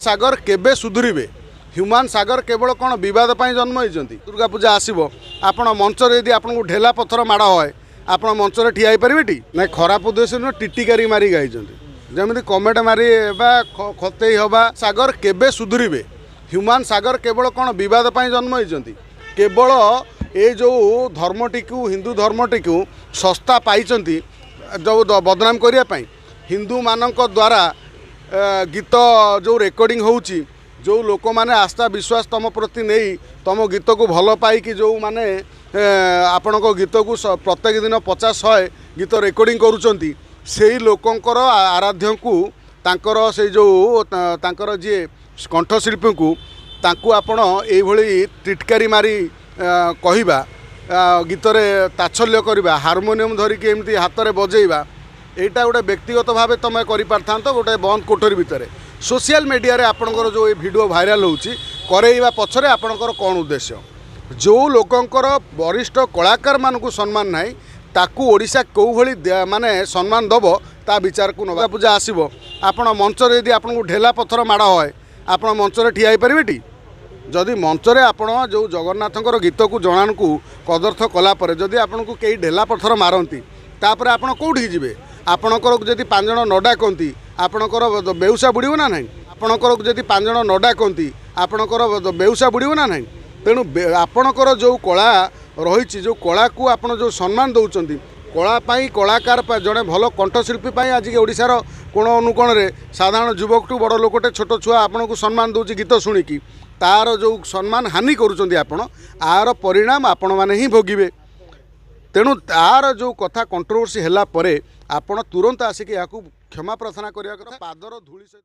सागर केबे सुधुरिबे ह्यूमान सागर केवल कौन बद जन्म होती दुर्गा पूजा आसो आपण मंच यदि आपको ढेला पथर माड़ है आप मंच ठिया पारे ना खराब उद्देश्य नुह टिटिकारी मारी गाई जमी कमेंट मारी खते हवा सागर केबे सुधुरिबे ह्यूमान सागर केवल कौन बद जन्म होती केवल ये जो धर्मटी को हिंदू धर्मटी को सस्ता पाई जो बदनाम करने हिंदू मानक द्वारा गीत जो रेकर्डिंग होची जो लोक माने आस्था विश्वास तुम प्रति नहीं तुम गीत को भल पाई जो माने आपण गीत को प्रत्येक दिन 50-100 गीत रेकर्डिंग करुँच से लोकंकर आराध्य को तांकर से जो तांकर जी कंठशिल्पी को तांकु आपण एभली टिटकारी मारी कहवा गीत ताच्छल्य करवा हार्मोनियम धरिकी एमती हाथ में बजेवा यहाँ गोटे व्यक्तिगत भाव तुम कर गोटे बंद कोठरी भितर सोशल मीडिया रे आपणकर जो वीडियो भाइराल होची करैवा पछरे आपणकर कौन उद्देश्य जो लोकंकर वरिष्ठ कलाकार मानकु सम्मान नाही ताकू ओडिशा कौ भली माने सम्मान दब ता विचार को नवा पूजा आसीबो आपण मंच रे यदि आपनको ढेला पथर माड़ है आपण मंच रे ठिया पारे जदि मंच रे आपण जो जगन्नाथंकर गीत को जणान को कदर्थ कला परे जदि आपनको कई ढेला पथर मारती तापर आपण कोठी जिवे आपणकर जदि 5 जण न डाकती आपणकर बेउसा बुड़ो ना ना आपणकर जदि 5 जण न डाकती आपणकर बेउसा बुड़ो ना ना तेणु आपणकर जो कला रही जो कला को आपण जो सम्मान दौरान कलापाई कलाकार जड़े भल कंठशिल्पी आज ओडिशार कोण अनुकोण रे साधारण युवक टू बड़ लोकटे छोट छुआ आपन को सम्मान दौर गीत शुणिकी तार जो सम्मान हानि करुँच आपण आर परिणाम आपण मैंने ही भोगे तेणु तार जो कथा कंट्रोवर्सी है आपण तुरंत आसिक या क्षमा प्रार्थना करने पादर धूली सहित।